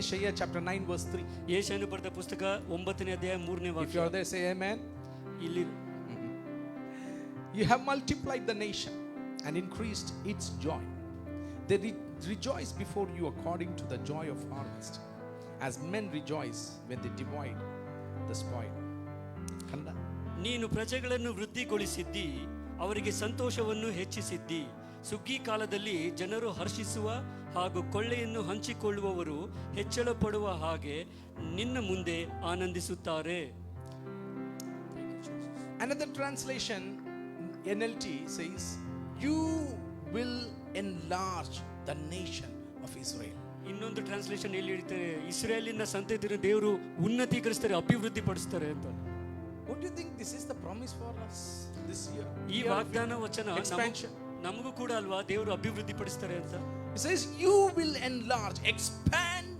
Isaiah chapter 9 verse 3. ಯೆಶಾಯನು ಬರೆದ ಪುಸ್ತಕ 9ನೇ ಅಧ್ಯಾಯ 3ನೇ If you ವಾಕ್ಯ. are there, say amen. ಇಲ್ಲಿ You have multiplied the nation and increased its joy. They rejoice before you according to the joy of harvest, as men rejoice when they divide the spoil. Kanda. ನೀನು ಪ್ರಜೆಗಳನ್ನು ವೃದ್ಧಿಗೊಳಿಸಿದ್ದಿ, ಅವರಿಗೆ ಸಂತೋಷವನ್ನು ಹೆಚ್ಚಿಸಿದ್ದಿ. ಸುಗ್ಗಿ ಕಾಲದಲ್ಲಿ ಜನರು ಹರ್ಷಿಸುವ ಹಾಗೂ ಕೊಳ್ಳೆಯನ್ನು ಹಂಚಿಕೊಳ್ಳುವವರು ಹೆಚ್ಚಳ ಪಡುವ ಹಾಗೆ ನಿನ್ನ ಮುಂದೆ ಆನಂದಿಸುತ್ತಾರೆ. Another translation, NLT, says, you will enlarge the nation of Israel. ಇನ್ನೊಂದು ಟ್ರಾನ್ಸ್ಲೇಷನ್ ಎಲ್ಲಿ ಹೇಳ್ತಾರೆ, ಇಸ್ರೇಲಿನ ಸಂತತಿಯನ್ನು ದೇವರು ಉನ್ನತೀಕರಿಸ್ತಾರೆ, ಅಭಿವೃದ್ಧಿ ಪಡಿಸ್ತಾರೆ ಅಂತ. Don't you think this is the promise for us this year? ಈ ವಾಗ್ದಾನ ವಚನ Expansion. ನಮಗೂ ಕೂಡ ಅಲ್ವಾ, ದೇವರು ಅಭಿವೃದ್ಧಿ ಪಡಿಸ್ತಾರೆ ಅಂತ. It says you will enlarge, expand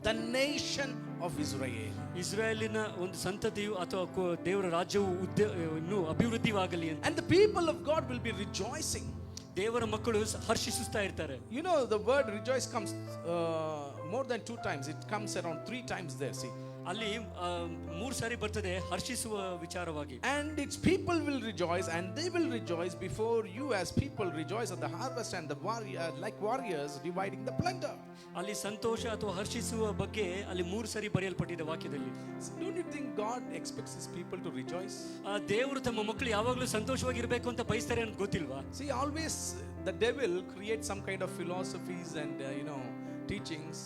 the nation of Israel. ಇಸ್ರಾಯೇಲಿನ ಒಂದು ಸಂತತಿಯು ಅಥವಾ ದೇವರ ರಾಜ್ಯವು ಇನ್ನೂ ಅಭಿವೃದ್ಧಿವಾಗಲಿ ಅಂತ. And the people of God will be rejoicing. ದೇವರ ಮಕ್ಕಳು ಹರ್ಷಿಸುತ್ತಾ ಇರ್ತಾರೆ. You know, the word rejoice comes more than 2 times. It comes around 3 times there, see. ಅಲ್ಲಿ 3 ಸಾರಿ ಬರ್ತದೆ ಹರ್ಷಿಸುವ ವಿಚಾರವಾಗಿ. And its people will rejoice, and they will rejoice before you as people rejoice at the harvest, and the like warriors dividing the plunder. ಅಲ್ಲಿ ಸಂತೋಷ ಅಥವಾ ಹರ್ಷಿಸುವ ಬಗ್ಗೆ ಅಲ್ಲಿ 3 ಸಾರಿ ಬರೆಯಲ್ಪಟ್ಟಿದೆ ವಾಕ್ಯದಲ್ಲಿ. So don't you think God expects his people to rejoice? ದೇವರು ತಮ್ಮ ಮಕ್ಕಳು ಯಾವಾಗಲೂ ಸಂತೋಷವಾಗಿರಬೇಕು ಅಂತ ಬಯಸ್ತಾರೆ ಅಂತ ಗೊತ್ತಿಲ್ವಾ? See, always the devil creates some kind of philosophies and teachings,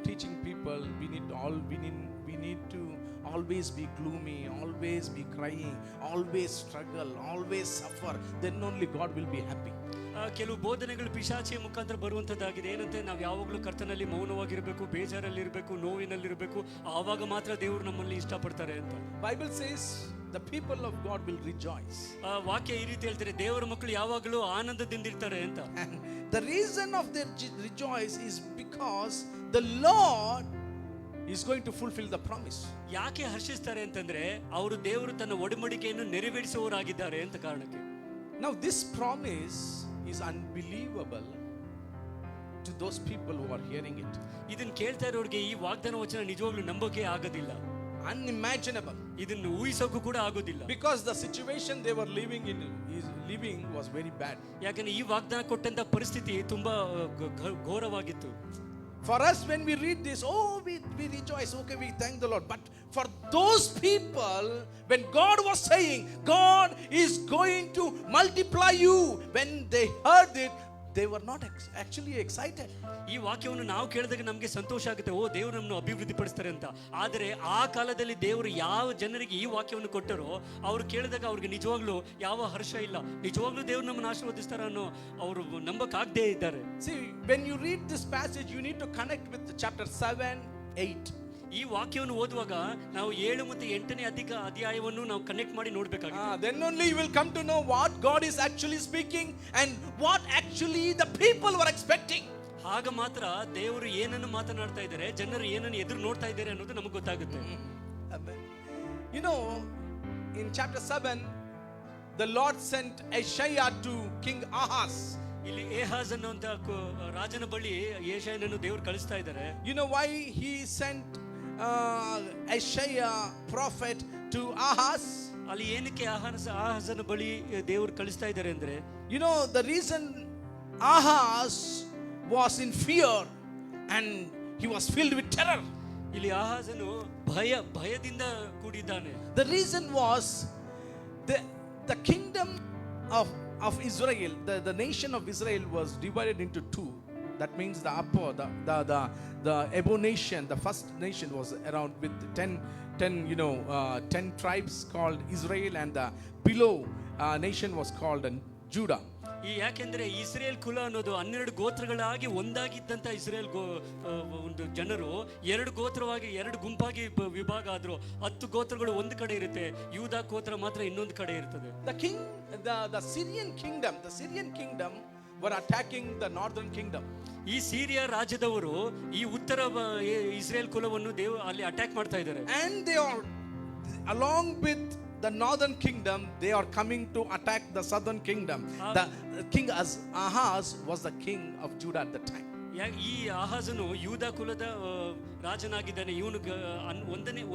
teaching people we need to always be gloomy, always be crying, always struggle, always suffer, then only God will be happy. ಕೆಲವು ಬೋಧನೆಗಳು ಪಿಶಾಚಿಯ ಮುಖಾಂತರ ಬರುವಂತದ್ದಾಗಿದೆ. ಏನಂತೆ ನಾವು ಯಾವಾಗಲೂ ಕರ್ತನಲ್ಲಿ ಮೌನವಾಗಿರಬೇಕು, ಬೇಜಾರಲ್ಲಿರಬೇಕು, ನೋವಿನಲ್ಲಿರಬೇಕು, ಆವಾಗ ಮಾತ್ರ ದೇವರು ನಮ್ಮಲ್ಲಿ ಇಷ್ಟಪಡ್ತಾರೆ ಅಂತ. Bible says the people of God will rejoice. ವಾಕ್ಯ ಈ ರೀತಿ ಹೇಳ್ತಾರೆ, ದೇವರ ಮಕ್ಕಳು ಯಾವಾಗಲೂ ಆನಂದದಿಂದ ಇರ್ತಾರೆ ಅಂತ. And the reason of their rejoice is because the Lord is going to fulfill the promise. ಯಾಕೆ ಹರ್ಷಿಸ್ತಾರೆ ಅಂತಂದ್ರೆ ಅವರು ದೇವರು ತನ್ನ ಒಡಂಬಡಿಕೆಯನ್ನು ನೆರವೇರಿಸುವವರಾಗಿದ್ದಾರೆ ಅಂತ ಕಾರಣಕ್ಕೆ. Now this promise is unbelievable to those people who are hearing it. ಇದನ್ನ ಕೇಳ್ತಾ ಇರೋರಿಗೆ ಈ ವಾಗ್ದಾನ ವಚನ ನಿಜವಾಗ್ಲೂ ನಂಬೋಕೆ ಆಗೋದಿಲ್ಲ. Unimaginable. ಇದನ್ನು ಊಹಿಸೋಕು ಕೂಡ ಆಗೋದಿಲ್ಲ. Because the situation they were living was very bad. ಯಾಕಂದ್ರೆ ಈ ವಾಗ್ದಾನ ಕೊಟ್ಟಂತ ಪರಿಸ್ಥಿತಿ ತುಂಬಾ ಘೋರವಾಗಿತ್ತು. For us, when we read this, we rejoice, okay, we thank the Lord. But for those people, when God was saying God is going to multiply you, when they heard it, they were not actually excited. ಈ ವಾಕ್ಯವನ್ನು ನಾವು ಕೇಳಿದಾಗ ನಮಗೆ ಸಂತೋಷ ಆಗುತ್ತೆ, ಓ ದೇವರು ನಮ್ಮನ್ನು ಅಭಿವೃದ್ಧಿ ಪಡಿಸ್ತಾರೆ ಅಂತ. ಆದರೆ ಆ ಕಾಲದಲ್ಲಿ ದೇವರು ಯಾವ ಜನರಿಗೆ ಈ ವಾಕ್ಯವನ್ನು ಕೊಟ್ಟರೋ ಅವರು ಕೇಳಿದಾಗ ಅವ್ರಿಗೆ ನಿಜವಾಗ್ಲೂ ಯಾವ ಹರ್ಷ ಇಲ್ಲ, ನಿಜವಾಗ್ಲೂ ದೇವರು ನಮ್ಮನ್ನು ಆಶೀರ್ವದಿಸ್ತಾರೆ ಅನ್ನೋ ಅವರು ನಂಬಕ್ಕಾಗದೇ ಇದ್ದಾರೆ. See, when you read this passage, you need to connect with chapter 7, 8. ಈ ವಾಕ್ಯವನ್ನು ಓದುವಾಗ ನಾವು 7 ಮತ್ತು 8ನೇ ಅಧ್ಯಾಯವನ್ನು ನಾವು ಕನೆಕ್ಟ್ ಮಾಡಿ ನೋಡಬೇಕಾಗಿದೆ. Then only you will come to know what God is actually speaking and what actually the people were expecting. ಆಗ ಮಾತ್ರ ದೇವರು ಏನನ್ನು ಮಾತನಾಡ್ತಾ ಇದ್ದಾರೆ, ಜನರು ಏನನ್ನು ಎದುರು ನೋಡ್ತಾ ಇದ್ದಾರೆ ಅನ್ನೋದು ನಮಗೆ ಗೊತ್ತಾಗುತ್ತೆ. You know, in chapter 7, the Lord sent Isaiah to King Ahaz. ಇಲ್ಲಿ ಏಹಾಜ್ ಅನ್ನುವಂತ ರಾಜನ ಬಳಿ ಯೆಶಾಯನನ್ನು ದೇವರು ಕಳಿಸ್ತಾ ಇದ್ದಾರೆ. You know why he sent Isaiah prophet to Ahaz? ಅಲ್ಲಿ ಏನಕ್ಕೆ ಆಹಾಜನ ಬಳಿ ದೇವರು ಕಳಿಸ್ತಾ ಇದ್ದಾರೆ ಅಂದ್ರೆ, you know the reason Ahaz was in fear and he was filled with terror. ಇಲ್ಲಿ ಆಹಾಜನು ಭಯದಿಂದ ಕೂಡಿದ್ದಾನೆ. The reason was the kingdom of Israel, the nation of Israel was divided into 2. That means the upper, the Ebo nation, the first nation was around with 10 tribes called Israel, and the below nation was called Judah. ಯಾಕೆಂದ್ರೆ Israel ಕುಲ ಅನ್ನೋದು 12 ಗೋತ್ರಗಳಾಗಿ ಒಂದಾಗಿದ್ದಂತ Israel ಒಂದು ಜನರು 2 ಗೋತ್ರವಾಗಿ 2 ಗುಂಪಾಗಿ ವಿಭಾಗ ಆದ್ರು. 10 ಗೋತ್ರಗಳು ಒಂದು ಕಡೆ ಇರುತ್ತೆ, ಯೂದಾ ಗೋತ್ರ ಮಾತ್ರ ಇನ್ನೊಂದು ಕಡೆ ಇರ್ತದೆ. The Syrian kingdom were attacking the northern kingdom. ಈ ಸಿರಿಯಾ ರಾಜ್ಯದವರು ಈ ಉತ್ತರ ಇಸ್ರೇಲ್ ಕುಲವನ್ನು ಅಲ್ಲಿ ಅಟ್ಯಾಕ್ ಮಾಡ್ತಾ ಇದ್ದಾರೆ. And they are along with the northern kingdom, they are coming to attack the southern kingdom. The king Ahaz was the king of Judah at the time. ಈ ಆಹಾಜನು ಯೂದ ಕುಲದ ರಾಜನಾಗಿದ್ದಾನೆ. ಇವನು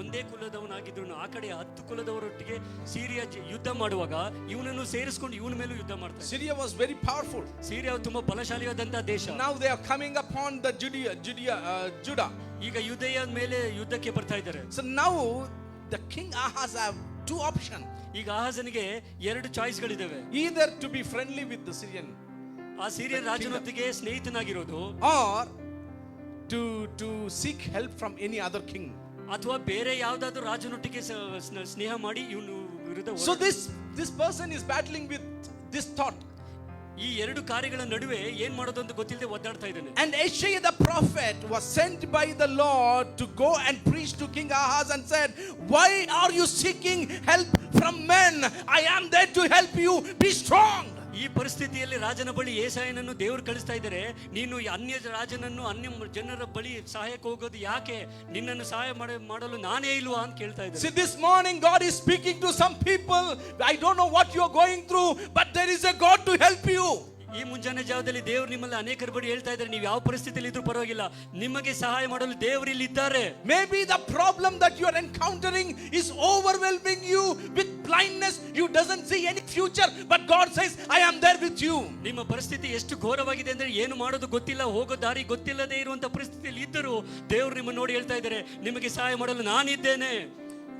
ಒಂದೇ ಕುಲದವನಾಗಿದ್ರು ಆ ಕಡೆ 10 ಕುಲದವರೊಟ್ಟಿಗೆ ಸಿರಿಯಾ ಯುದ್ಧ ಮಾಡುವಾಗ ಇವನನ್ನು ಸೇರಿಸಿಕೊಂಡು ಇವನ ಮೇಲೂ ಯುದ್ಧ ಮಾಡ್ತಾರೆ. Syria was very powerful. Syria ತುಂಬಾ ಬಲಶಾಲಿಯಾದಂತಹ ದೇಶ. Now they are coming upon the Judah. ಈಗ ಯುದ್ಧಯ ಮೇಲೆ ಯುದ್ಧಕ್ಕೆ ಬರ್ತಾ ಇದ್ದಾರೆ. So now the king Ahaz have two options. ಈಗ ಆಹಾಜನಿಗೆ 2 ಚಾಯ್ಸ್ಗಳಿದಾವೆ. Either to be friendly with the Syrian, ಆ Syrian ರಾಜನೊಟ್ಟಿಗೆ ಸ್ನೇಹಿತನಾಗಿರೋದು, or to seek help from any other king. ಅಥವಾ ಬೇರೆ ಯಾವ್ದಾದ್ರು ರಾಜನೊಟ್ಟಿಗೆ ಸ್ನೇಹ ಮಾಡಿ ಇವನು ವಿರುದ್ಧ. So this person is battling with this thought. ಈ 2 ಕಾರ್ಯಗಳ ನಡುವೆ ಏನ್ ಮಾಡೋದು ಅಂತ ಗೊತ್ತಿಲ್ಲದೆ ಒದ್ದಾಡ್ತಾ ಇದ್ದಾನೆ. And Isaiah the prophet was sent by the Lord to go and preach to King Ahaz and said, why are you seeking help from men? I am there to help you. Be strong. ಈ ಪರಿಸ್ಥಿತಿಯಲ್ಲಿ ರಾಜನ ಬಳಿ ಏಸಾಯನನ್ನು ದೇವರು ಕಳಿಸ್ತಾ ಇದ್ದಾರೆ. ನೀನು ಅನ್ಯ ರಾಜನನ್ನು ಅನ್ಯ ಜನರ ಬಳಿ ಸಹಾಯಕ್ಕೆ ಹೋಗೋದು ಯಾಕೆ? ನಿನ್ನನ್ನು ಸಹಾಯ ಮಾಡಲು ನಾನೇ ಇಲ್ವಾ ಅಂತ ಕೇಳ್ತಾ ಇದ್ದಾರೆ. See, this morning God is speaking to some people. I don't know what you are going through, but there is a God to help you. ಈ ಮುಂಜಾನೆ ಜಾವದಲ್ಲಿ ದೇವರು ನಿಮ್ಮಲ್ಲಿ ಅನೇಕರ ಬಳಿ ಹೇಳ್ತಾ ಇದ್ದಾರೆ, ನೀವು ಯಾವ ಪರಿಸ್ಥಿತಿಯಲ್ಲಿ ಇದ್ರೂ ಪರವಾಗಿಲ್ಲ, ನಿಮಗೆ ಸಹಾಯ ಮಾಡಲು ದೇವರು ಇಲ್ಲಿ ಇದ್ದಾರೆ. Maybe the problem that you are encountering is overwhelming you with blindness. You doesn't see any future, but God says, I am there with you. ನಿಮ್ಮ ಪರಿಸ್ಥಿತಿ ಎಷ್ಟು ಘೋರವಾಗಿದೆ ಅಂದ್ರೆ ಏನು ಮಾಡೋದು ಗೊತ್ತಿಲ್ಲ, ಹೋಗೋ ದಾರಿ ಗೊತ್ತಿಲ್ಲದೆ ಇರುವಂತ ಪರಿಸ್ಥಿತಿಯಲ್ಲಿ ಇದ್ದರೂ ದೇವರು ನಿಮ್ಮನ್ನು ನೋಡಿ ಹೇಳ್ತಾ ಇದ್ದಾರೆ, ನಿಮಗೆ ಸಹಾಯ ಮಾಡಲು ನಾನಿದ್ದೇನೆ.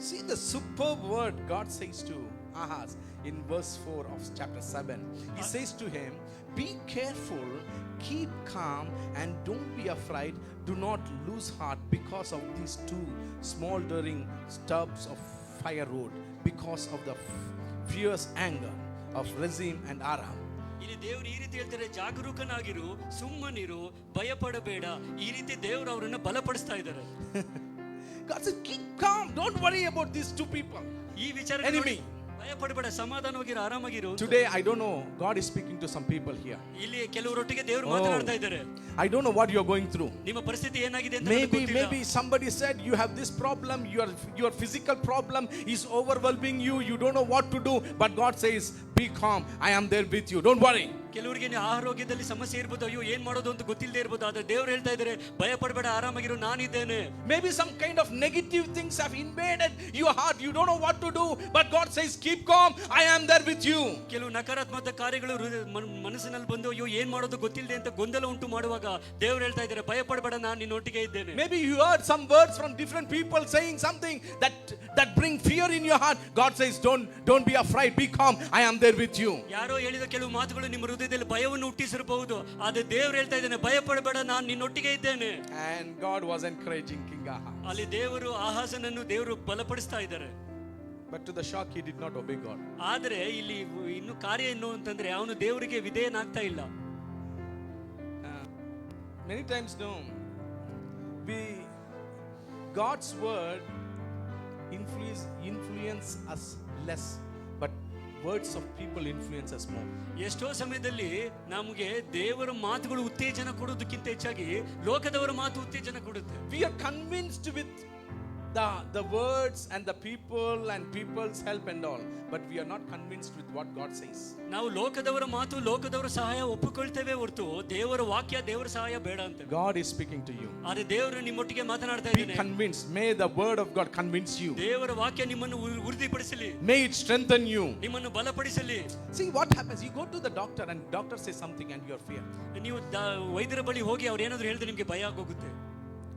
See the superb word God says to Ahaz in verse 4 of chapter 7. He says to him, be careful, keep calm, and don't be afraid. Do not lose heart because of these 2 smoldering stubs of firewood, because of the fierce anger of Rezin and Aram. ಇಲ್ಲಿ ದೇವರು ಈ ರೀತಿ ಹೇಳ್ತಾರೆ, ಜಾಗರೂಕನಾಗಿರು, ಸುಮ್ಮನಿರು, ಭಯಪಡಬೇಡ. ಈ ರೀತಿ ದೇವರು ಅವರನ್ನು ಬಲಪಡಿಸ್ತಾ ಇದ್ದಾರೆ. God says, keep calm, don't worry about these 2 people. ಈ ವಿಚಾರ Enemy. ಭಯಪಡಬೇಡ, ಸಮಾಧಾನವಾಗಿರು, ಆರಾಮಾಗಿರು. Today I don't know, God is speaking to some people here. ಇಲ್ಲಿ ಕೆಲವರೊಟ್ಟಿಗೆ ದೇವರು ಮಾತನಾಡ್ತಾ ಇದ್ದಾರೆ. I don't know what you are going through. ನಿಮ್ಮ ಪರಿಸ್ಥಿತಿ ಏನಾಗಿದೆ ಅಂತ ನನಗೆ ಗೊತ್ತಿಲ್ಲ. Maybe somebody said you have this problem, your physical problem is overwhelming you, you don't know what to do, but God says, be calm, I am there with you, don't worry. ಕೆಲವರಿಗೆ ಆರೋಗ್ಯದಲ್ಲಿ ಸಮಸ್ಯೆ ಇರಬಹುದು, ಅಯ್ಯೋ ಏನ್ ಮಾಡೋದು ಅಂತ ಗೊತ್ತಿಲ್ಲದೆ ಇರಬಹುದು, ಆದ್ರೆ ದೇವರು ಹೇಳ್ತಾ ಇದ್ದಾರೆ, ಭಯ ಪಡಬೇಡ, ಆರಾಮಾಗಿರು, ನಾನಿದ್ದೇನೆ. Maybe some kind of negative things have invaded your heart, you don't know what to do, but God says, keep calm, I am there with you. ಕೆಲವು ನಕಾರಾತ್ಮಕ ಕಾರ್ಯಗಳು ಮನಸ್ಸಿನಲ್ಲಿ ಬಂದು ಅಯ್ಯೋ ಏನ್ ಮಾಡೋದು ಗೊತ್ತಿಲ್ಲದೆ ಅಂತ ಗೊಂದಲ ಉಂಟು ಮಾಡುವಾಗ ದೇವರು ಹೇಳ್ತಾ ಇದ್ದಾರೆ, ಭಯ ಪಡಬೇಡ, ನಾನು ನಿನ್ನೊಟ್ಟಿಗೆ ಇದ್ದೇನೆ. Maybe you heard some words from different people saying something that bring fear in your heart. God says, don't be afraid, be calm, I am there with you. ಯಾರೋ ಹೇಳಿದ ಕೆಲವು ಮಾತುಗಳು ನಿಮ್ಮ ಹೃದಯದಲ್ಲಿ ಭಯವನ್ನು ಹುಟ್ಟಿಸಿರಬಹುದು, ಆದ್ರೆ ದೇವರು ಹೇಳ್ತಾ ಇದ್ದಾನೆ, ಭಯ ಪಡಬೇಡ, ನಾನು ನಿನ್ನೊಟ್ಟಿಗೆ ಇದ್ದೇನೆ. And God was encouraging King Ahaz. ಅಲ್ಲಿ ದೇವರು ಆಹಾಜನನ್ನು ದೇವರು ಬಲಪಡಿಸ್ತಾ ಇದ್ದಾರೆ. But to the shock, he did not obey God. ಆದರೆ ಇಲ್ಲಿ ಇನ್ನು ಕಾರ್ಯ ಏನು ಅಂತಂದ್ರೆ ಅವನು ದೇವರಿಗೆ ವಿಧೇಯನಾಗ್ತಾ ಇಲ್ಲ. Many times no, God's word influence us less, but words of people influence us more. ಎಷ್ಟೋ ಸಮಯದಲ್ಲಿ ನಮಗೆ ದೇವರ ಮಾತುಗಳು ಉತ್ತೇಜನ ಕೊಡೋದಕ್ಕಿಂತ ಹೆಚ್ಚಾಗಿ ಲೋಕದವರ ಮಾತು ಉತ್ತೇಜನ ಕೊಡುತ್ತೆ. We are convinced with the words and the people and people's help and all, but we are not convinced with what God says. ನಾವು ಲೋಕದವರ ಮಾತು, ಲೋಕದವರ ಸಹಾಯ ಒಪ್ಪಿಕೊಳ್ತೇವೆ ಹೊರತು ದೇವರ ವಾಕ್ಯ, ದೇವರ ಸಹಾಯ ಬೇಡ ಅಂತ. God is speaking to you. ಆದ್ರೆ ದೇವರು ನಿಮ್ಮೊಟ್ಟಿಗೆ ಮಾತನಾಡ್ತಾ ಇದ್ದಾನೆ. Be convinced. May the word of God convince you. ದೇವರ ವಾಕ್ಯ ನಿಮ್ಮನ್ನು ವೃದ್ಧಿಪಡಿಸಲಿ. May it strengthen you. ನಿಮ್ಮನ್ನು ಬಲಪಡಿಸಲಿ. See what happens, you go to the doctor and doctor says something and you are fear. ನೀವು ವೈದ್ಯರ ಬಳಿ ಹೋಗಿ ಅವ್ರು ಏನಾದ್ರು ಹೇಳಿದ್ರೆ ನಿಮಗೆ ಭಯ ಆಗೋಗುತ್ತೆ.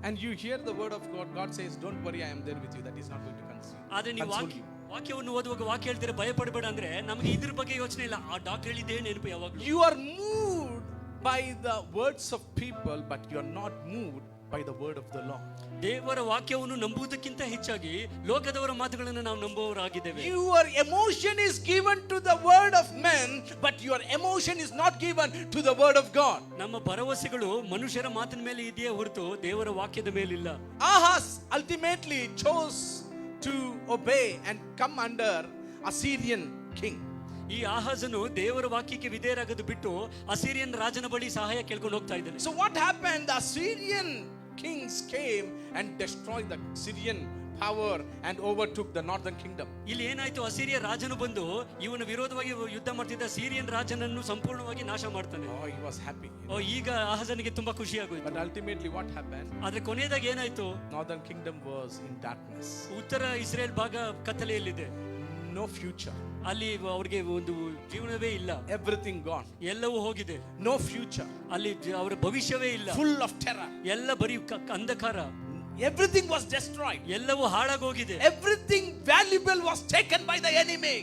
And you hear the word of God, God says, don't worry, I am there with you. That is not going to console you. ಆದ್ರೆ ನೀವು ವಾಕ್ಯವನ್ನು ಓದುವಾಗ ವಾಕ್ಯ ಹೇಳ್ತೀರಾ ಭಯ ಪಡಬೇಡ ಅಂದ್ರೆ ನಮಗೆ ಇದ್ರ ಬಗ್ಗೆ ಯೋಚನೆ ಇಲ್ಲ, ಆ ಡಾಕ್ಟರ್ ಹೇಳಿದ್ದೇ ನೆನಪು ಯಾವಾಗಲೂ. You are moved by the words of people, but you are not moved by the word of the law. ದೇವರ ವಾಕ್ಯವನ್ನು ನಂಬುವುದಕ್ಕಿಂತ ಹೆಚ್ಚಾಗಿ ಲೋಕದವರ ಮಾತುಗಳನ್ನು ನಾವು ನಂಬುವವರಾಗಿದ್ದೇವೆ. Your emotion is given to the word of men, but your emotion is not given to the word of God. ನಮ್ಮ ಭರವಸೆಗಳು ಮನುಷ್ಯರ ಮಾತಿನ ಮೇಲೆ ಇದೆಯೇ ಹೊರತು ದೇವರ ವಾಕ್ಯದ ಮೇಲಿಲ್ಲ. Ahaz ultimately chose to obey and come under Assyrian king. ಈ ಆಹಾಜನು ದೇವರ ವಾಕ್ಯಕ್ಕೆ ವಿಧೇಯರಾಗದು ಬಿಟ್ಟು ಅಸಿರಿಯನ್ ರಾಜನ ಬಳಿ ಸಹಾಯ ಕೇಳ್ಕೊಂಡು ಹೋಗ್ತಾ ಇದ್ದಾನೆ. So what happened? The Assyrian kings came and destroyed the Syrian power and overtook the northern kingdom. ಇಲ್ಲಿ ಏನಾಯ್ತು, ಅಸಿರಿಯ ರಾಜನು ಬಂದು ಇವನ ವಿರೋಧವಾಗಿ ಯುದ್ಧ ಮಾಡ್ತಿದ್ದ ಸಿರಿಯನ್ ರಾಜನನ್ನು ಸಂಪೂರ್ಣವಾಗಿ ನಾಶ ಮಾಡ್ತಾನೆ. Oh, he was happy. ಈಗ ಆಹಾಜನಿಗೆ ತುಂಬಾ ಖುಷಿ ಆಗೋಯ್ತು. But ultimately what happened? ಆದ್ರೆ ಕೊನೆಯದಾಗಿ ಏನಾಯ್ತು, Northern kingdom was in darkness. ಉತ್ತರ ಇಸ್ರೇಲ್ ಭಾಗ ಕತ್ತಲೆಯಲ್ಲಿದೆ. No future. ಅಲ್ಲಿ ಅವ್ರಿಗೆ ಒಂದು ಜೀವನವೇ ಇಲ್ಲ. Everything gone. ಎಲ್ಲವೂ ಹೋಗಿದೆ. No future. ಅಲ್ಲಿ ಅವರ ಭವಿಷ್ಯವೇ ಇಲ್ಲ. Full of terror. ಎಲ್ಲ ಬರೀ ಅಂಧಕಾರ. Everything was destroyed. ಎಲ್ಲವೂ ಹಾಳಾಗೋಗಿದೆ. Everything valuable was taken by the enemy.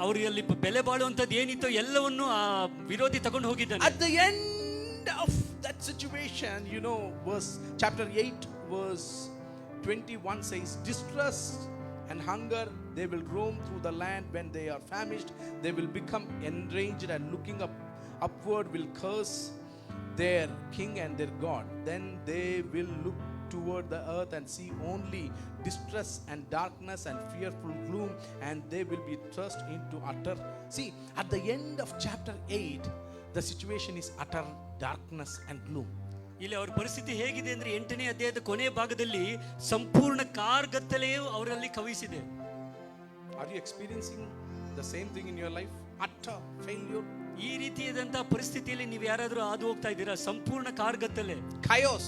ಅವರಿಗೆ ಅಲ್ಲಿ ಬೆಲೆ ಬಾಳುವಂತದ್ದು ಏನಿತ್ತು ಎಲ್ಲವನ್ನು ಆ ವಿರೋಧಿ ತಗೊಂಡು ಹೋಗಿದ್ದಾನೆ. At the end of that situation, verse chapter 8 verse 21 says, distress and hunger, they will roam through the land. When they are famished, they will become enraged, and looking upward will curse their king and their God. Then they will look toward the earth and see only distress and darkness and fearful gloom, and they will be thrust into utter. See, at the end of chapter 8, the situation is utter darkness and gloom. ಇಲ್ಲಿ ಅವರ ಪರಿಸ್ಥಿತಿ ಹೇಗಿದೆ ಅಂದ್ರೆ 8ನೇ ಅಧ್ಯಾಯದ ಕೊನೆಯ ಭಾಗದಲ್ಲಿ ಸಂಪೂರ್ಣ ಕಾರ್ಗತ್ತಲೆಯು ಅವರಲ್ಲಿ ಕವಿಸಿದೆ. Are you experiencing the same thing in your life? Utter failure. ಈ ರೀತಿಯಾದಂತಹ ಪರಿಸ್ಥಿತಿಯಲ್ಲಿ ನೀವು ಯಾರಾದರೂ ಹಾದು ಹೋಗ್ತಾ ಇದ್ದೀರಾ? ಸಂಪೂರ್ಣ ಕಾರ್ಗತ್ತಲೆ, Chaos.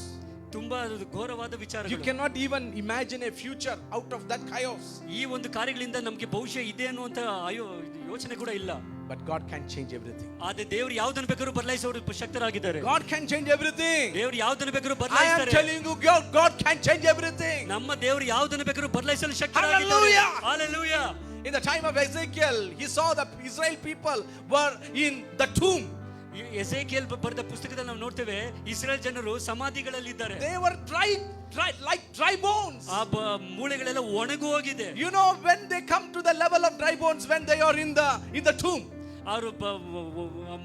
ತುಂಬಾ ಘೋರವಾದ ವಿಚಾರಗಳು. You cannot even imagine a future out of that chaos. ಈ ಒಂದು ಕಾರ್ಯಗಳಿಂದ ನಮಗೆ ಭವಿಷ್ಯ ಇದೆ ಅನ್ನುವಂತ ಯೋಚನೆ ಕೂಡ ಇಲ್ಲ. But God can change everything. ಆದ್ರೆ ದೇವರು ಯಾವುದನ್ನು ಬೇಕಾದ್ರೂ ಬದಲಾಯಿಸೋರು ಶಕ್ತರಾಗಿದ್ದಾರೆ. God can change everything. ದೇವರು ಯಾವುದನ್ನು ಬೇಕಾದ್ರೂ I am ಬದಲಾಯಿಸ್ತಾರೆ. telling you, God can change everything. ನಮ್ಮ ದೇವರು ಯಾವುದನ್ನು ಬೇಕಾದ್ರೂ ಬದಲಾಯಿಸಲು ಶಕ್ತರಾಗಿದ್ದಾರೆ. Hallelujah. In the time of Ezekiel, he saw the Israel people were in the tomb. ಎಸೇಕಿಯೇಲ್ ಬರೆದ ಪುಸ್ತಕದಲ್ಲಿ ನಾವು ನೋಡ್ತೇವೆ, ಇಸ್ರೇಲ್ ಜನರು ಸಮಾಧಿಗಳಲ್ಲಿ ಇದ್ದಾರೆ. They were dry like dry bones. ಆ ಮೂಳೆಗಳೆಲ್ಲ ಒಣಗಿ ಹೋಗಿದೆ. When they come to the level of dry bones, when they are in the tomb, ಅವರು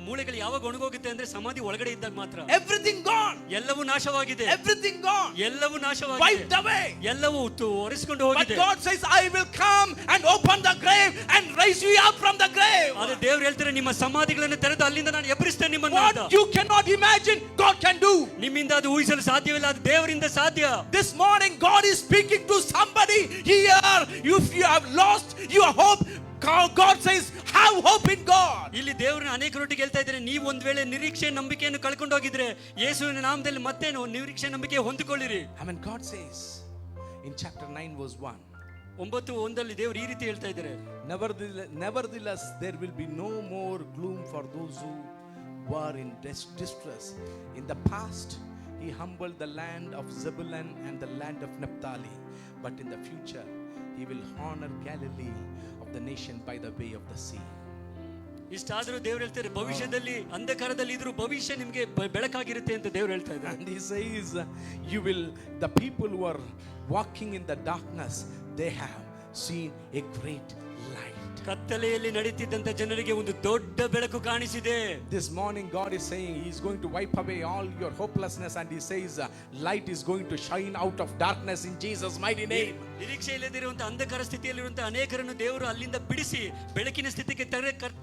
ಮೂಳೆಗಳು ಯಾವಾಗ ಒಣಗೋಗುತ್ತೆ ಅಂದ್ರೆ ಸಮಾಧಿ ಒಳಗಡೆ ಇದ್ದಾಗ ಮಾತ್ರ. Everything gone. ಎಲ್ಲವೂ ನಾಶವಾಗಿದೆ. Everything gone. ಎಲ್ಲವೂ ನಾಶವಾಗಿದೆ. Wiped away. ಎಲ್ಲವೂ ಒರೆಸಿಕೊಂಡು ಹೋಗಿದೆ. But God says, I will come and open the grave and raise you up from the grave. ಆದ್ರೆ ದೇವರು ಹೇಳ್ತಾರೆ, ನಿಮ್ಮ ಸಮಾಧಿಗಳನ್ನು ತೆರೆದು ಅಲ್ಲಿಂದ ನಾನು ಎಬ್ಬರಿಸ್ತೇನೆ ನಿಮ್ಮನ್ನು. What you cannot imagine, God can do. ನಿಮ್ಮಿಂದ ಅದು ಊಹಿಸಲು ಸಾಧ್ಯವಿಲ್ಲ, ಅದು ದೇವರಿಂದ ಸಾಧ್ಯ. This morning God is speaking to somebody here. If you have lost your hope, God says, have hope in God. ಇಲ್ಲಿ ದೇವರನ್ನ ಅನೇಕರೊಟ್ಟಿಗೆ ಹೇಳ್ತಾ ಇದ್ದಾರೆ, ನೀವು ಒಂದ್ ವೇಳೆ ನಿರೀಕ್ಷೆ ನಂಬಿಕೆಯನ್ನು ಕಳ್ಕೊಂಡು ಹೋಗಿದ್ರೆ ಯೇಸುವಿನ ನಾಮದಲ್ಲಿ ಮತ್ತೇನು ನಿರೀಕ್ಷೆ ನಂಬಿಕೆ ಹೊಂದಿಕೊಳ್ಳಿರಿ. God says in chapter 9 verse 1, 9:1 ದೇವರು ಈ ರೀತಿ ಹೇಳ್ತಾ ಇದ್ದಾರೆ, nevertheless there will be no more gloom for those who were in distress. In the past he humbled the land of Zebulun and the land of Naphtali, but in the future he will honor Galilee of the nation by the way of the sea. ಇಷ್ಟಾದರೂ ದೇವರು ಹೇಳ್ತಾರೆ, ಭವಿಷ್ಯದಲ್ಲಿ ಅಂಧಕಾರದಲ್ಲಿ ಇದ್ರೂ ಭವಿಷ್ಯ ನಿಮಗೆ ಬೆಳಕಾಗಿರುತ್ತೆ ಅಂತ ದೇವರು ಹೇಳ್ತಾ ಇದ್ದಾರೆ. And he says, the people who are walking in the darkness, they have seen a great light. ಕತ್ತಲೆಯಲ್ಲಿ ನಡೀತಿದ್ದಂತ ಜನರಿಗೆ ಒಂದು ದೊಡ್ಡ ಬೆಳಕು ಕಾಣಿಸಿದೆ. This morning God is saying he is going to wipe away all your hopelessness, and he says light is going to shine out of darkness in Jesus mighty name. ನಿರೀಕ್ಷೆ ಇಲ್ಲದಿರುವಂತ ಅಂಧಕಾರ ಸ್ಥಿತಿಯಲ್ಲಿರುವಂತ ಅನೇಕರನ್ನು ದೇವರು ಅಲ್ಲಿಂದ ಬಿಡಿಸಿ ಬೆಳಕಿನ ಸ್ಥಿತಿಗೆ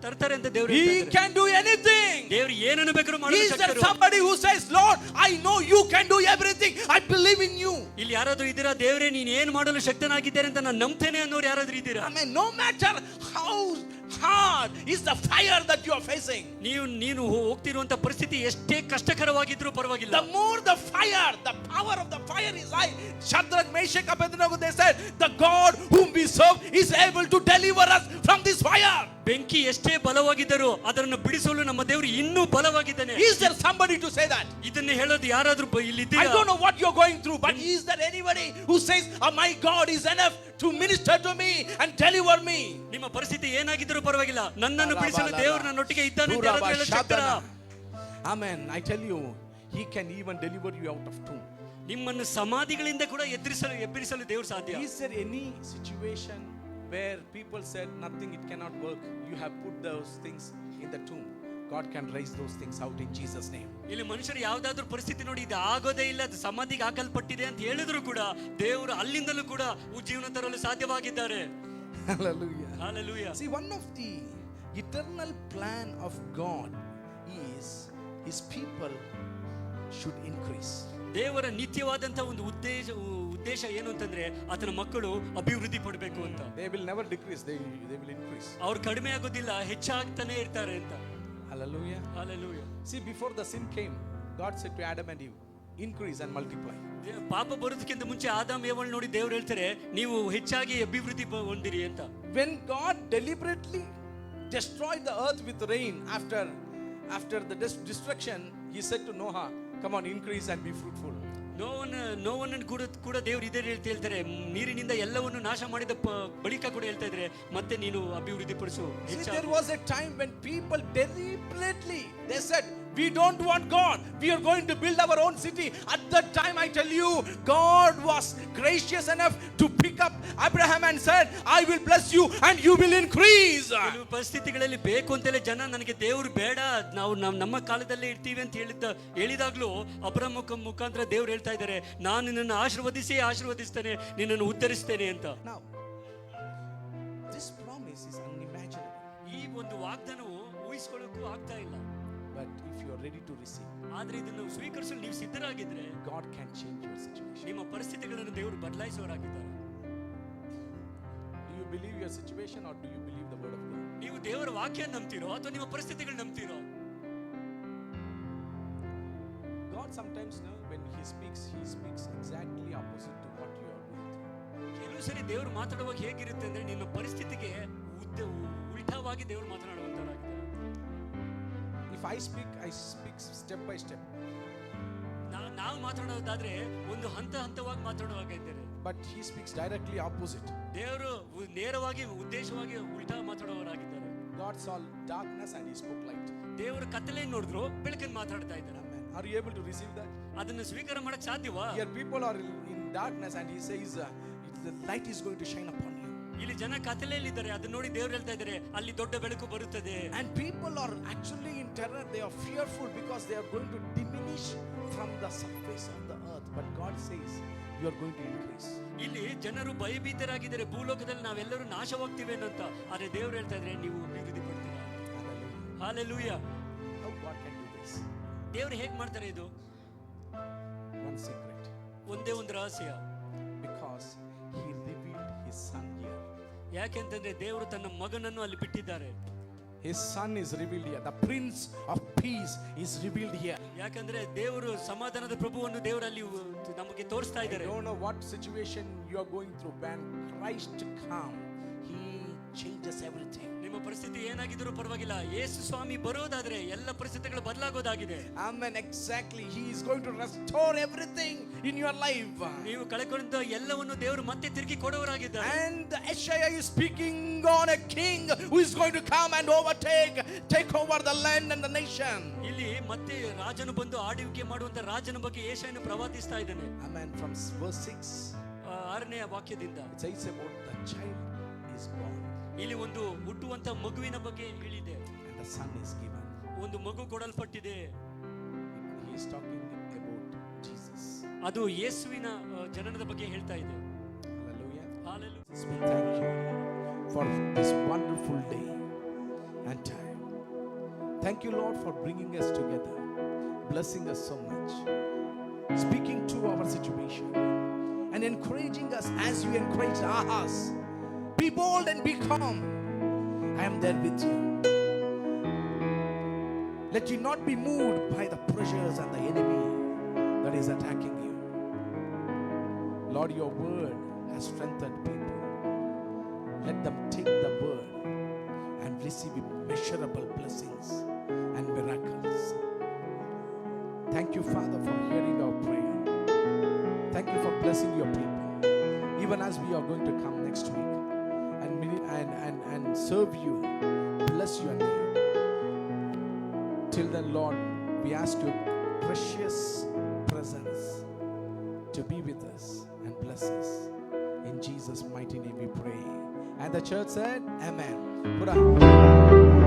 ತರ್ತಾರೆ ಅಂತ ದೇವರು He can do anything. ದೇವರು ಏನನ್ನು ಬೇಕಾದ್ರೂ ಮಾಡಲು Is there ಶಕ್ತರು. somebody who says, Lord, I know you can do everything, I believe in you? ಇಲ್ಲಿ ಯಾರಾದ್ರೂ ಇದ್ದೀರಾ, ದೇವರೇ ನೀನು ಏನು ಮಾಡಲು ಶಕ್ತನಾಗಿದ್ದಾರೆ ಅಂತ ನಾನು ನಂಬ್ತೇನೆ ಅನ್ನೋರು ಯಾರಾದ್ರೂ ಇದ್ದೀರಾ? No matter how hard is the fire that you are facing, ನೀನು ಹೋಗ್ತಿರುವಂತ ಪರಿಸ್ಥಿತಿ ಎಷ್ಟೇ ಕಷ್ಟಕರವಾಗಿದ್ರೂ ಪರವಾಗಿಲ್ಲ. the more the fire, the power of the fire is high. Shadrach, Meshach, Abednego, they said, the God whom we serve is able to deliver us from this fire. ಬೆಂಕಿ ಎಷ್ಟೇ ಬಲವಾಗಿದ್ದರೂ ಅದನ್ನು ಬಿಡಿಸಲು ನಮ್ಮ ದೇವರು ಇನ್ನೂ ಬಲವಾಗಿದ್ದಾನೆ. Is there somebody to say that? ಇದನ್ನು ಹೇಳೋದು ಯಾರಾದ್ರೂ ಇಲ್ಲಿ I don't know what you're going through, but is there anybody who says, my God is enough to minister to me and deliver me? ನಿಮ್ಮ ಪರಿಸ್ಥಿತಿ ಏನಾಗಿದ್ದರೂ ಪರವಾಗಿಲ್ಲ, ನನ್ನನ್ನು ಬಿಡಿಸಲು ದೇವರು ನನ್ನೊಟ್ಟಿಗೆ ಇದ್ದಾನೆ ಅಂತ ಯಾರಾದ್ರೂ ಹೇಳಲು ಶಕ್ತರಾ? Amen. I tell you, he can even deliver you out of tomb. ನಿಮ್ಮನ್ನು ಸಮಾಧಿಗಳಿಂದ ಕೂಡ ಎಬ್ಬರಿಸಲು ದೇವರು ಸಾಧ್ಯ. Is there any situation where people said nothing, it cannot work, you have put those things in the tomb? God can raise those things out in Jesus name. ಇಲ್ಲಿ ಮನುಷ್ಯರು ಯಾವುದಾದ್ರೂ ಪರಿಸ್ಥಿತಿ ನೋಡಿ ಇದು ಆಗೋದೇ ಇಲ್ಲ, ಅದು ಸಮಾಧಿಗೆ ಹಾಕಲ್ಪಟ್ಟಿದೆ ಅಂತ ಹೇಳಿದ್ರು ಕೂಡ ದೇವರು ಅಲ್ಲಿಂದಲೂ ಕೂಡ ಉಜ್ಜೀವನ ತರಲು ಸಾಧ್ಯವಾಗಿದ್ದಾರೆ. Hallelujah. Hallelujah. See, one of the eternal plan of God is his people should increase. ದೇವರ ನಿತ್ಯವಾದಂತ ಒಂದು ಉದ್ದೇಶ ಏನು ಅಂತಂದ್ರೆ ಆತನ ಮಕ್ಕಳು ಅಭಿವೃದ್ಧಿ ಪಡಬೇಕು ಅಂತ. They will never decrease, they will increase. ಅವ್ರು ಕಡಿಮೆ ಆಗೋದಿಲ್ಲ, ಹೆಚ್ಚಾಗ್ತಾನೆ ಇರ್ತಾರೆ ಅಂತ. Hallelujah. Hallelujah. See, before the sin came, God said to Adam and Eve, increase and multiply. ಪಾಪ ಬರೋದಕ್ಕಿಂತ ಮುಂಚೆ ಆದಾಮ್ ಏವಳ್ ನೋಡಿ ದೇವ್ರು ಹೇಳ್ತಾರೆ ನೀವು ಹೆಚ್ಚಾಗಿ ಅಭಿವೃದ್ಧಿ ಹೊಂದಿರಿ ಅಂತ. When God deliberately destroyed the earth with rain after the destruction, he said to Noah, come on, increase and be fruitful. ನೋವನ್ನು ಕೂಡ ದೇವ್ರು ಇದೇ ಹೇಳ್ತಾರೆ, ನೀರಿನಿಂದ ಎಲ್ಲವನ್ನು ನಾಶ ಮಾಡಿದ ಬಳಿಕ ಕೂಡ ಹೇಳ್ತಾ ಇದ್ರೆ ಮತ್ತೆ ನೀನು ಅಭಿವೃದ್ಧಿ ಪಡಿಸು. There was a time when people deliberately they said, we don't want God, we are going to build our own city. At that time, I tell you, God was gracious enough to pick up Abraham and said, I will bless you and you will increase. ಕೆಲವು ಪರಿಸ್ಥಿತಿಗಳಲ್ಲಿ ಬೇಕು ಅಂತಲೇ ಜನ ನನಗೆ ದೇವ್ರು ಬೇಡ, ನಾವು ನಮ್ಮ ಕಾಲದಲ್ಲೇ ಇರ್ತೀವಿ ಅಂತ ಹೇಳಿದಾಗ್ಲೂ ಅಬ್ರಹಾಮ್ ಮುಖಾಂತರ ದೇವ್ರು ಹೇಳ್ತಾ ಇದ್ದಾರೆ, ನಾನು ನಿನ್ನನ್ನು ಆಶೀರ್ವದಿಸ್ತೇನೆ, ನಿನ್ನನ್ನು ಉದ್ಧರಿಸ್ತೇನೆ ಅಂತ. Now, this promise is unimaginable. ಈ ಒಂದು ವಾಗ್ದಾನವು ಊಹಿಸಿಕೊಳ್ಳಕ್ಕೂ ಆಗ್ತಾ ಇಲ್ಲ. But if you are ready to receive, ಆದ್ರೆ ಇದನ್ನು ಸ್ವೀಕರಿಸಲು ನೀವು ಸಿದ್ಧರಾಗಿದ್ರೆ God can change your situation. ನಿಮ್ಮ ಪರಿಸ್ಥಿತಿಗಳನ್ನು ದೇವರು ಬದಲಾಯಿಸುವರಾಗಿದ್ದಾರೆ. Do you believe your situation or do you believe the word of God? ನೀವು ದೇವರ ವಾಕ್ಯ ನಂಬ್ತಿರೋ ಅಥವಾ ನಿಮ್ಮ ಪರಿಸ್ಥಿತಿಗಳು ನಂಬ್ತಿರೋ? God sometimes when he speaks exactly opposite to what you are going through. ಕೆಲವು ಸರಿ ದೇವರು ಮಾತಾಡುವಾಗ ಹೇಗಿರುತ್ತೆ ಅಂದ್ರೆ ನಿಮ್ಮ ಪರಿಸ್ಥಿತಿಗೆ ಉಲ್ಟಾವಾಗಿ ದೇವರು ಮಾತನಾಡುವಂತರಾಗಿದ್ದಾರೆ. If I speak step by step. ನಾವು ಮಾತಾಡೋದಾದ್ರೆ ಒಂದು ಹಂತವಾಗಿ ಮಾತಾಡುವಾಗ ಇದ್ದಾರೆ. But he speaks directly opposite. ದೇವರು ನೇರವಾಗಿ ಉದ್ದೇಶವಾಗಿ ಉಲ್ಟಾ ಮಾತಾಡುವವರಾಗಿದ್ದಾರೆ. God saw darkness and he spoke light. ದೇವರು ಕತ್ತಲೆ ನೋಡಿದ್ರು, ಬೆಳಕನ್ನು ಮಾತಾಡ್ತಾ ಇದ್ದಾರೆ. Amen. Are you able to receive that? ಅದನ್ನು ಸ್ವೀಕಾರ ಮಾಡಕ್ಕೆ ಸಾಧ್ಯವಾ? Here people are in darkness and he says the light is going to shine upon you. ಇಲ್ಲಿ ಜನ ಕತ್ತಲೆಯಲ್ಲಿ ಇದ್ದಾರೆ, ಅದನ್ನ ನೋಡಿ ದೇವರು ಹೇಳ್ತಾ ಇದ್ದಾರೆ ಅಲ್ಲಿ ದೊಡ್ಡ ಬೆಳಕು ಬರುತ್ತದೆ. And people are actually in terror, they are fearful because they are going to diminish from the surface of the earth, but God says you are going to increase. ಇಲ್ಲಿ ಜನರು ಭಯಭೀತರಾಗಿದ್ದಾರೆ, ಭೂಲೋಕದಲ್ಲಿ ನಾವೆಲ್ಲರೂ ನಾಶವಾಗ್ತೀವಿ ಅಂತ. ಆದ್ರೆ ದೇವರು ಹೇಳ್ತಾ ಇದ್ದಾರೆ ನೀವು ಅಭಿವೃದ್ಧಿ ಪಡ್ತೀರಾ. Hallelujah. How God can do this? ದೇವರು ಹೇಗೆ ಮಾಡ್ತಾರೆ ಇದು? One secret. ಒಂದೇ ಒಂದು ರಹಸ್ಯ. Because he revealed his son here. ಯಾಕೆಂತಂದ್ರೆ ದೇವರು ತನ್ನ ಮಗನನ್ನು ಅಲ್ಲಿ ಬಿಟ್ಟಿದ್ದಾರೆ. His son is revealed here. The Prince of Peace is revealed here. ಯಾಕಂದ್ರೆ ದೇವರು ಸಮಾಧಾನದ ಪ್ರಭುವನ್ನು ದೇವರಲ್ಲಿ ನಮಗೆ ತೋರಿಸ್ತಾ ಇದ್ದಾರೆ. I don't know what situation you are going through. When Christ comes, he changes everything. ನಿಮ್ಮ ಪರಿಸ್ಥಿತಿ ಏನಾಗಿದ್ರೂ ಪರವಾಗಿಲ್ಲ, ಯೇಸು ಸ್ವಾಮಿ ಬರೋದಾದ್ರೆ ಎಲ್ಲ ಪರಿಸ್ಥಿತಿಗಳು ಬದಲಾಗೋದಾಗಿದೆ. Amen. Exactly. He is going to restore everything in your life. ನೀವು ಕಳೆದುಕೊಂಡ ಎಲ್ಲವನ್ನು ದೇವರು ಮತ್ತೆ ತಿರುಗಿ ಕೊಡುವರಾಗಿದ್ದಾರೆ. And Isaiah is speaking on a king who is going to come and take over the land and the nation. ಇಲ್ಲಿ ಮತ್ತೆ ರಾಜನು ಬಂದು ಆಳ್ವಿಕೆ ಮಾಡುವಂತ ರಾಜನ ಬಗ್ಗೆ ಯೆಶಾಯನು ಪ್ರವಾದಿಸ್ತಾ ಇದ್ದಾನೆ. Amen. From verse 6. 6ನೇ ವಾಕ್ಯದಿಂದ it says about the child is born. ಇಲ್ಲಿ ಒಂದು ಹುಟ್ಟುವಂತ ಮಗುವಿನ ಬಗ್ಗೆ ಹೇಳಿದೆ. And the son is given. ಒಂದು ಮಗು ಕೊಡಲ್ಪಟ್ಟಿದೆ. He is talking about Jesus. ಅದು ಯೇಸುವಿನ ಜನನದ ಬಗ್ಗೆ ಹೇಳ್ತಾ ಇದೆ. Hallelujah. Hallelujah. We thank you for this wonderful day and time. Thank you, Lord, for bringing us together, blessing us so much, speaking to our situation and encouraging us as you encouraged us. Be bold and be calm. I am there with you. Let you not be moved by the pressures and the enemy that is attacking you. Lord, your word has strengthened people. Let them take the word and receive immeasurable blessings and miracles. Thank you, Father, for hearing our prayer. Thank you for blessing your people. Even as we are going to come next week and serve you, bless your name. Till then, Lord, we ask your precious presence to be with us and bless us. In Jesus' mighty name we pray. And the church said, Amen. Put up.